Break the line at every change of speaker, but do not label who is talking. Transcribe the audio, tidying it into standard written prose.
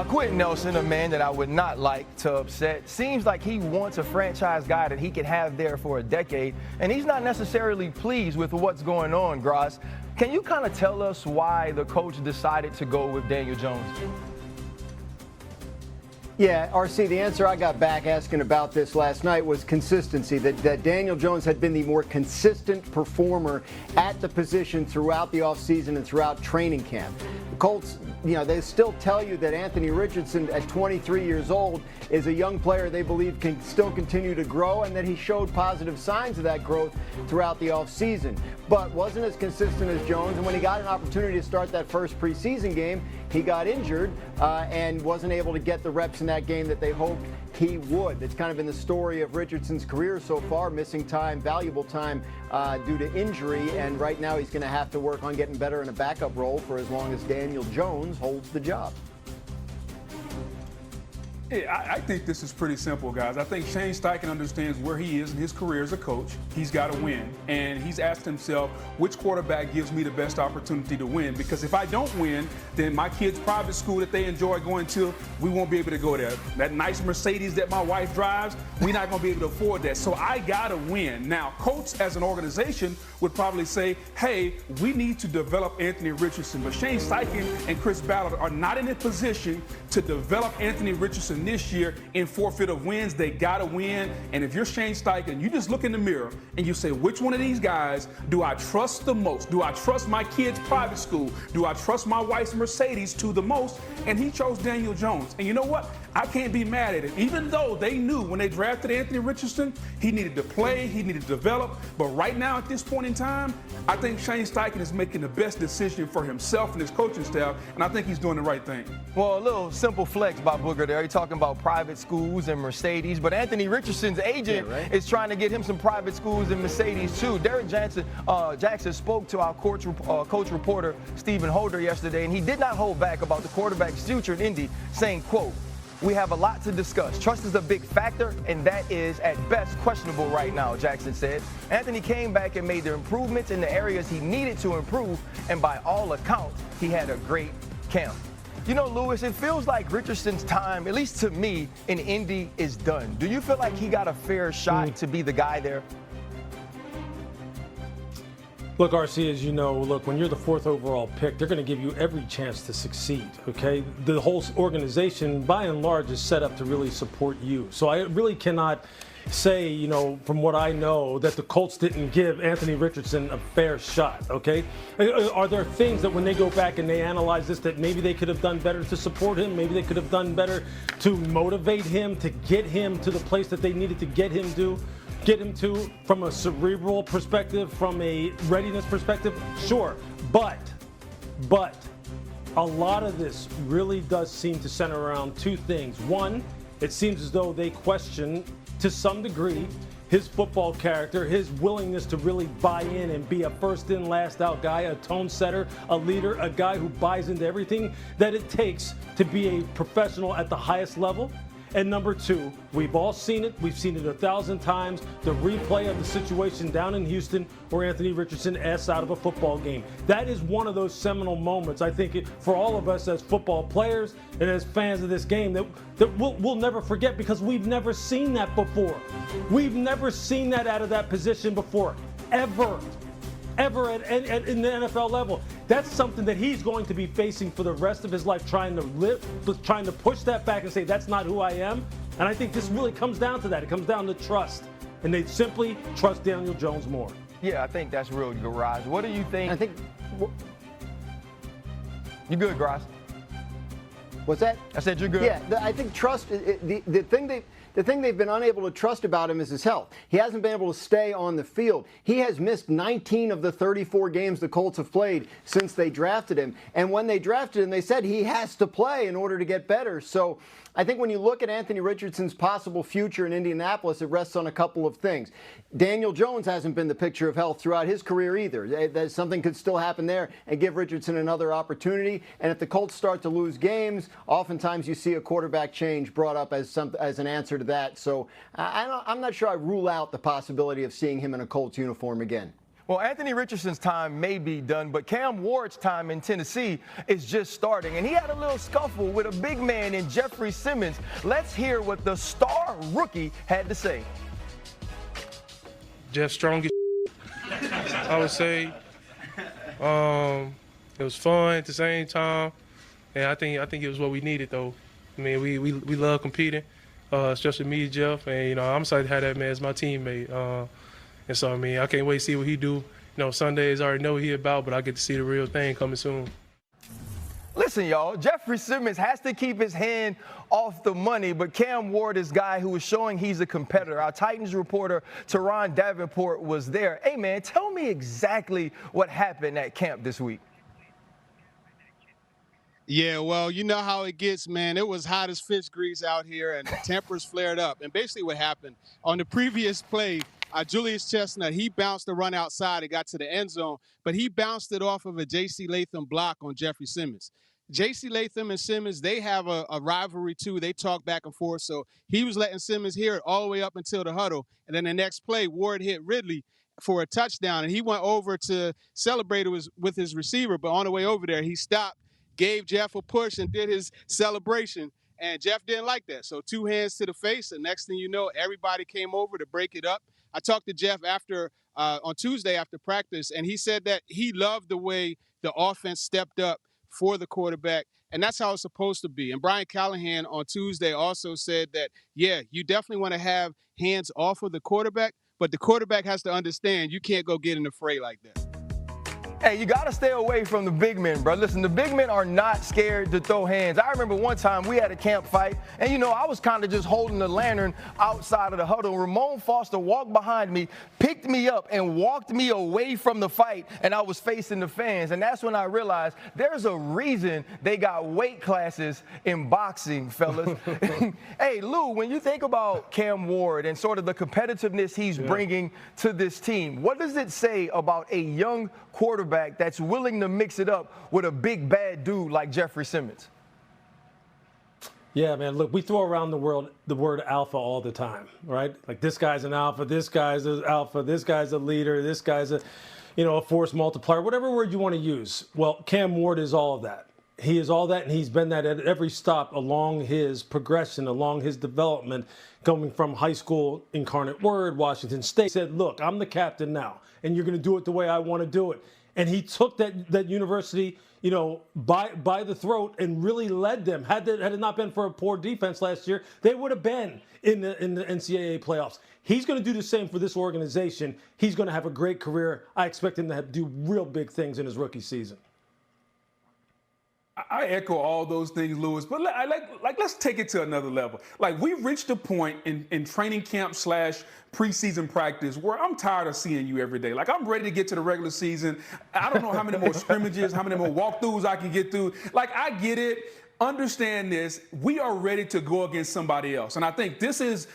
Quentin Nelson, a man that I would not like to upset, seems like he wants a franchise guy that he can have there for a decade, and he's not necessarily pleased with what's going on, Gross. Can you kind of tell us why the coach decided to go with Daniel Jones?
Yeah, RC, the answer I got back asking about this last night was consistency, that Daniel Jones had been the more consistent performer at the position throughout the offseason and throughout training camp. The Colts, they still tell you that Anthony Richardson at 23 years old is a young player they believe can still continue to grow, and that he showed positive signs of that growth throughout the offseason, but wasn't as consistent as Jones. And when he got an opportunity to start that first preseason game, he got injured and wasn't able to get the reps in that game that they hoped he would. That's kind of been the story of Richardson's career so far, missing time, valuable time due to injury, and right now he's going to have to work on getting better in a backup role for as long as Daniel Jones holds the job.
Yeah, I think this is pretty simple, guys. I think Shane Steichen understands where he is in his career as a coach. He's got to win. And he's asked himself, which quarterback gives me the best opportunity to win? Because if I don't win, then my kids' private school that they enjoy going to, we won't be able to go there. That nice Mercedes that my wife drives, we're not going to be able to afford that. So I got to win. Now, Colts as an organization would probably say, hey, we need to develop Anthony Richardson. But Shane Steichen and Chris Ballard are not in a position to develop Anthony Richardson this year in forfeit of wins. They got to win. And if you're Shane Steichen, you just look in the mirror and you say, which one of these guys do I trust the most? Do I trust my kids' private school? Do I trust my wife's Mercedes to the most? And he chose Daniel Jones. And you know what? I can't be mad at it. Even though they knew when they drafted Anthony Richardson, he needed to play, he needed to develop. But right now at this point in time, I think Shane Steichen is making the best decision for himself and his coaching staff, and I think he's doing the right thing.
Well, a little simple flex by Booger there. He's talking about private schools and Mercedes, but Anthony Richardson's agent is trying to get him some private schools and Mercedes too. Derek Jackson spoke to our coach reporter Stephen Holder yesterday, and he did not hold back about the quarterback's future in Indy, saying, quote, "We have a lot to discuss. Trust is a big factor, and that is at best questionable right now," Jackson said. Anthony came back and made the improvements in the areas he needed to improve, and by all accounts, he had a great camp. You know, Lewis, it feels like Richardson's time, at least to me, in Indy is done. Do you feel like he got a fair shot to be the guy there?
Look, RC, as you know, when you're the 4th overall pick, they're going to give you every chance to succeed, okay? The whole organization, by and large, is set up to really support you. So I really cannot say, from what I know, that the Colts didn't give Anthony Richardson a fair shot, okay? Are there things that when they go back and they analyze this that maybe they could have done better to support him? Maybe they could have done better to motivate him, to get him to the place that they needed to get him to from a cerebral perspective, from a readiness perspective? Sure, but a lot of this really does seem to center around two things. One, it seems as though they question, to some degree, his football character, his willingness to really buy in and be a first in, last out guy, a tone setter, a leader, a guy who buys into everything that it takes to be a professional at the highest level. And number two, we've all seen it. We've seen it 1,000 times. The replay of the situation down in Houston where Anthony Richardson S out of a football game. That is one of those seminal moments, I think, for all of us as football players and as fans of this game that we'll never forget, because we've never seen that before. We've never seen that out of that position before, ever in the NFL level. That's something that he's going to be facing for the rest of his life, trying to push that back and say, that's not who I am. And I think this really comes down to that. It comes down to trust. And they simply trust Daniel Jones more.
Yeah, I think that's real, Garage. What do you think? You good, Garage?
What's that?
I said you're good.
Yeah, I think trust, the thing they've been unable to trust about him is his health. He hasn't been able to stay on the field. He has missed 19 of the 34 games the Colts have played since they drafted him. And when they drafted him, they said he has to play in order to get better. So I think when you look at Anthony Richardson's possible future in Indianapolis, it rests on a couple of things. Daniel Jones hasn't been the picture of health throughout his career either. Something could still happen there and give Richardson another opportunity. And if the Colts start to lose games, oftentimes you see a quarterback change brought up as an answer to that. So I'm not sure I rule out the possibility of seeing him in a Colts uniform again.
Well, Anthony Richardson's time may be done, but Cam Ward's time in Tennessee is just starting. And he had a little scuffle with a big man in Jeffrey Simmons. Let's hear what the star rookie had to say.
Jeff strong as I would say. It was fun at the same time, and I think it was what we needed though. I mean, we love competing, especially me, Jeff, and I'm excited to have that man as my teammate. And so I mean, I can't wait to see what he do. Sundays I already know what he about, but I get to see the real thing coming soon.
Listen, y'all, Jeffrey Simmons has to keep his hand off the money, but Cam Ward is a guy who is showing he's a competitor. Our Titans reporter, Teron Davenport, was there. Hey, man, tell me exactly what happened at camp this week.
Yeah, well, you know how it gets, man. It was hot as fish grease out here, and the tempers flared up. And basically what happened, on the previous play, Julius Chestnut, he bounced the run outside and got to the end zone, but he bounced it off of a J.C. Latham block on Jeffrey Simmons. J.C. Latham and Simmons, they have a rivalry, too. They talk back and forth, so he was letting Simmons hear it all the way up until the huddle. And then the next play, Ward hit Ridley for a touchdown, and he went over to celebrate it with his receiver, but on the way over there, he stopped, gave Jeff a push, and did his celebration. And Jeff didn't like that. So 2 hands to the face, and next thing you know, everybody came over to break it up. I talked to Jeff on Tuesday after practice, and he said that he loved the way the offense stepped up for the quarterback, and that's how it's supposed to be. And Brian Callahan on Tuesday also said that, yeah, you definitely want to have hands off of the quarterback, but the quarterback has to understand you can't go get in the fray like that.
Hey, you got to stay away from the big men, bro. Listen, the big men are not scared to throw hands. I remember one time we had a camp fight, and, I was kind of just holding the lantern outside of the huddle. Ramon Foster walked behind me, picked me up, and walked me away from the fight, and I was facing the fans. And that's when I realized there's a reason they got weight classes in boxing, fellas. Hey, Lou, when you think about Cam Ward and sort of the competitiveness he's bringing to this team, what does it say about a young quarterback that's willing to mix it up with a big bad dude like Jeffrey Simmons?
Yeah, man, look, we throw around the word alpha all the time, right? Like, this guy's an alpha, this guy's an alpha, this guy's a leader, this guy's a force multiplier, whatever word you want to use. Well, Cam Ward is all of that. He is all that, and he's been that at every stop along his progression, along his development, coming from high school, Incarnate Word, Washington State. He said, look, I'm the captain now, and you're going to do it the way I want to do it. And he took that university, by the throat and really led them. Had it not been for a poor defense last year, they would have been in the NCAA playoffs. He's going to do the same for this organization. He's going to have a great career. I expect him to do real big things in his rookie season.
I echo all those things, Lewis, but let's take it to another level. Like, we've reached a point in training camp / preseason practice where I'm tired of seeing you every day. Like, I'm ready to get to the regular season. I don't know how many more scrimmages, how many more walkthroughs I can get through. Like, I get it. Understand this. We are ready to go against somebody else. And I think this is